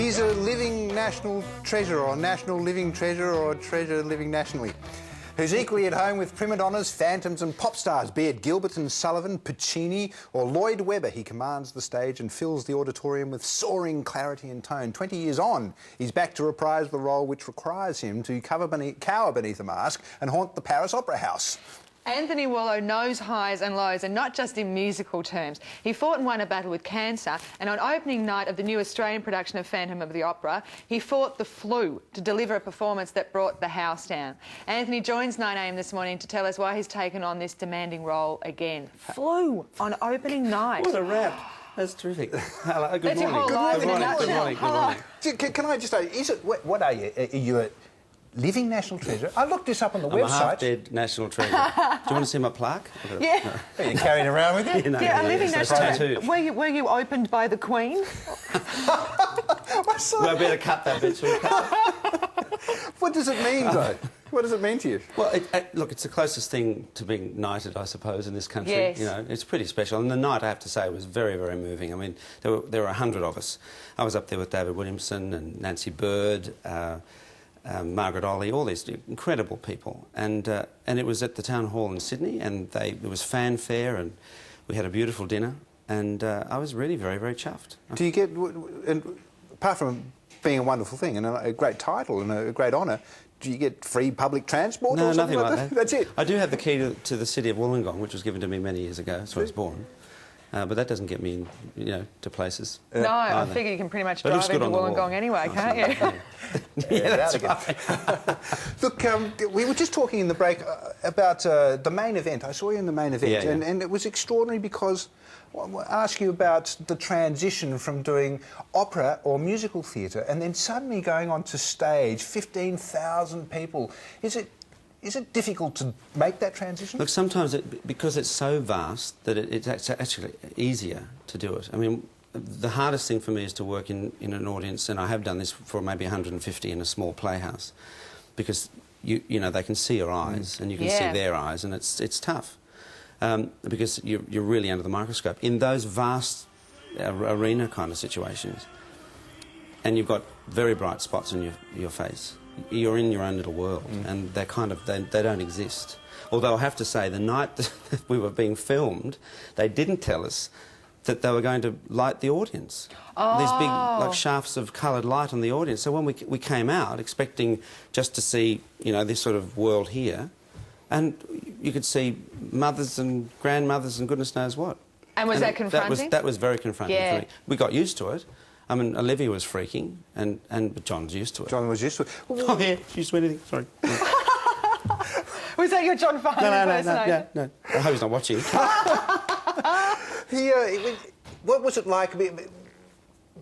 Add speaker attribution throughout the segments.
Speaker 1: He's a living national treasure, or national living treasure, or treasure living nationally. Who's equally at home with prima donnas, phantoms and pop stars, be it Gilbert and Sullivan, Puccini or Lloyd Webber. He commands the stage and fills the auditorium with soaring clarity and tone. 20 years on, he's back to reprise the role which requires him to cower beneath a mask and haunt the Paris Opera House.
Speaker 2: Anthony Warlow knows highs and lows, and not just in musical terms. He fought and won a battle with cancer, and on opening night of the new Australian production of Phantom of the Opera, he fought the flu to deliver a performance that brought the house down. Anthony joins 9 a.m. this morning to tell us why he's taken on this demanding role again. Flu on opening night.
Speaker 3: What a rap. That's terrific. Hello, good
Speaker 2: That's
Speaker 3: morning.
Speaker 2: Your whole life
Speaker 3: Good morning.
Speaker 2: in a nutshell.
Speaker 3: Good morning.
Speaker 1: Can I just say, what are you? Are you a living national treasure? I looked this up on the
Speaker 3: I'm
Speaker 1: website.
Speaker 3: a half-dead national treasure. Do you want to see my plaque?
Speaker 2: Yeah.
Speaker 1: Are you carrying around with you?
Speaker 2: Yeah, a living national treasure.
Speaker 3: Tattooed.
Speaker 2: Were you opened by the Queen?
Speaker 3: Well, I better cut that bit. Shall we cut?
Speaker 1: What does it mean, though? What does it mean to you?
Speaker 3: Well, look, it's the closest thing to being knighted, I suppose, in this country.
Speaker 2: Yes.
Speaker 3: You know, it's pretty special. And the night, I have to say, was very, very moving. I mean, there were 100 of us. I was up there with David Williamson and Nancy Bird, Margaret Olley, all these incredible people. And it was at the Town Hall in Sydney, and it was fanfare, and we had a beautiful dinner, and I was really very, very chuffed.
Speaker 1: Do you get, and apart from being a wonderful thing and a great title and a great honour, do you get free public transport
Speaker 3: No,
Speaker 1: or something
Speaker 3: nothing
Speaker 1: like
Speaker 3: that?
Speaker 1: That's it?
Speaker 3: I do have the key to the city of Wollongong, which was given to me many years ago, so I was born. But that doesn't get me, to places.
Speaker 2: No, I figure you can pretty much
Speaker 3: But it looks
Speaker 2: drive
Speaker 3: good
Speaker 2: into
Speaker 3: on the
Speaker 2: Wollongong
Speaker 3: wall.
Speaker 2: anyway, can't you?
Speaker 3: Yeah, that's right.
Speaker 1: Look, we were just talking in the break about the main event. I saw you in the main event,
Speaker 3: Yeah.
Speaker 1: and it was extraordinary because I asked you about the transition from doing opera or musical theatre and then suddenly going onto stage, 15,000 people. Is it difficult to make that transition?
Speaker 3: Look, sometimes, because it's so vast, that it's actually easier to do it. I mean, the hardest thing for me is to work in an audience, and I have done this for maybe 150 in a small playhouse, because, you know, they can see your eyes, and you can see their eyes, and it's tough, because you're really under the microscope. In those vast arena kind of situations, and you've got very bright spots in your face, you're in your own little world, and they don't exist. Although I have to say, the night that we were being filmed, they didn't tell us that they were going to light the audience.
Speaker 2: Oh.
Speaker 3: These big, like, shafts of coloured light on the audience. So when we came out, expecting just to see, you know, this sort of world here, and you could see mothers and grandmothers and goodness knows what.
Speaker 2: And was that confronting?
Speaker 3: That was very confronting
Speaker 2: Yeah.
Speaker 3: for me. We got used to it. I mean, Olivia was freaking, but John's used to it.
Speaker 1: John was used to it.
Speaker 3: Oh, yeah, used to anything, sorry.
Speaker 2: Was that your John Farnham impersonation?
Speaker 3: No. I hope he's not watching.
Speaker 1: What was it like?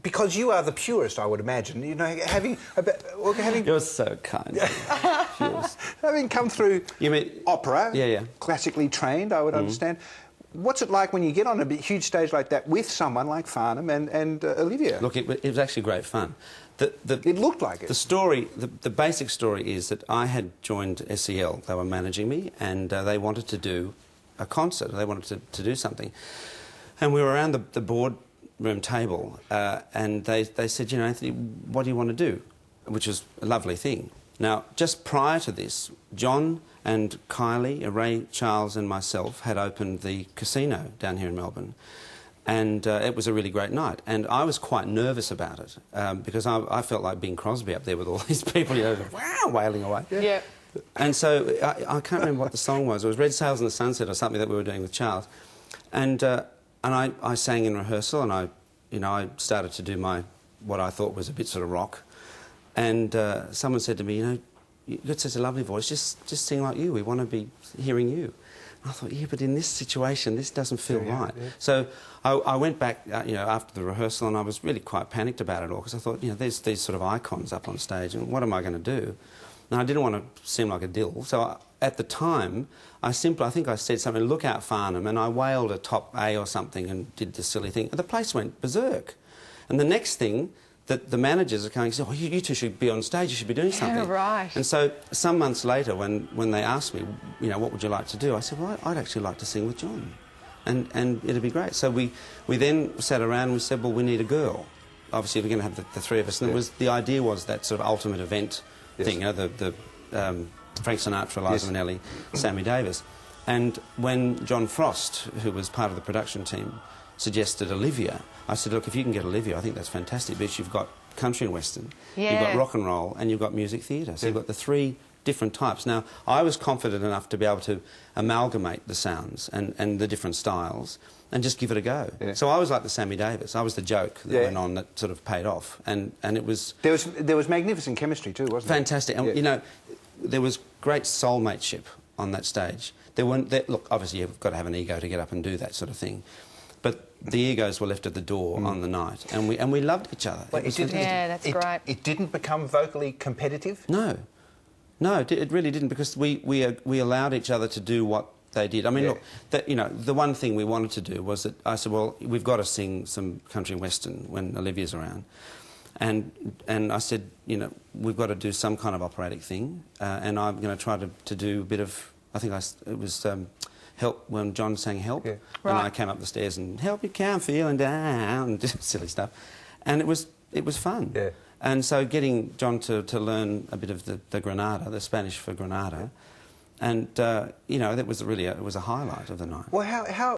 Speaker 1: Because you are the purist, I would imagine. You know, having
Speaker 3: You're so kind.
Speaker 1: having come through opera, classically trained, I would understand. What's it like when you get on a huge stage like that with someone like Farnham and Olivia?
Speaker 3: Look, it was actually great fun.
Speaker 1: It looked like it.
Speaker 3: The story, the basic story is that I had joined SEL. They were managing me, and they wanted to do a concert. They wanted to do something. And we were around the boardroom table, and they said, you know, Anthony, what do you want to do? Which was a lovely thing. Now, just prior to this, John and Kylie, Ray Charles and myself had opened the casino down here in Melbourne, and it was a really great night. And I was quite nervous about it, because I felt like Bing Crosby up there with all these people, you know, wow, wailing away.
Speaker 2: Yeah.
Speaker 3: And so I can't remember what the song was. It was Red Sails in the Sunset or something that we were doing with Charles. And I sang in rehearsal, and I started to do what I thought was a bit sort of rock. And someone said to me, you know, you've got such a lovely voice, just sing like you, we want to be hearing you. And I thought, yeah, but in this situation, this doesn't feel right. Yeah. So I went back, after the rehearsal, and I was really quite panicked about it all, because I thought, you know, there's these sort of icons up on stage, and what am I going to do? And I didn't want to seem like a dill, so at the time, I think I said something, look out Farnham, and I wailed a top A or something and did this silly thing, and the place went berserk. And the next thing, the managers are going, oh, you two should be on stage, you should be doing something.
Speaker 2: Yeah, right.
Speaker 3: And so some months later, when they asked me, you know, what would you like to do? I said, well, I'd actually like to sing with John, and it'd be great. So we then sat around and we said, well, we need a girl. obviously we're going to have the three of us, and the idea was that sort of ultimate event thing, you know, the Frank Sinatra, Liza Minnelli, Sammy Davis. And when John Frost, who was part of the production team, suggested Olivia, I said, look, if you can get Olivia, I think that's fantastic, because you've got country and western, you've got rock and roll, and you've got music theatre. So you've got the three different types. Now, I was confident enough to be able to amalgamate the sounds and the different styles and just give it a go. So I was like the Sammy Davis. I was the joke that went on that sort of paid off. And it was...
Speaker 1: There was magnificent chemistry too, wasn't there?
Speaker 3: Fantastic. And, you know, there was great soulmateship on that stage. Look, obviously you've got to have an ego to get up and do that sort of thing. But the egos were left at the door on the night, and we loved each other.
Speaker 1: Well,
Speaker 2: that's great.
Speaker 1: It didn't become vocally competitive?
Speaker 3: No. No, it really didn't, because we allowed each other to do what they did. I mean, look, you know, the one thing we wanted to do was that I said, well, we've got to sing some country and western when Olivia's around. And I said, you know, we've got to do some kind of operatic thing, and I'm going to try to do a bit of, I think it was Help, when John sang Help, and I came up the stairs and help you can't feeling down, and just silly stuff. And it was fun. Yeah. And so getting John to learn a bit of the Granada, the Spanish for Granada, and, you know, that was really it was a highlight of the night.
Speaker 1: Well, how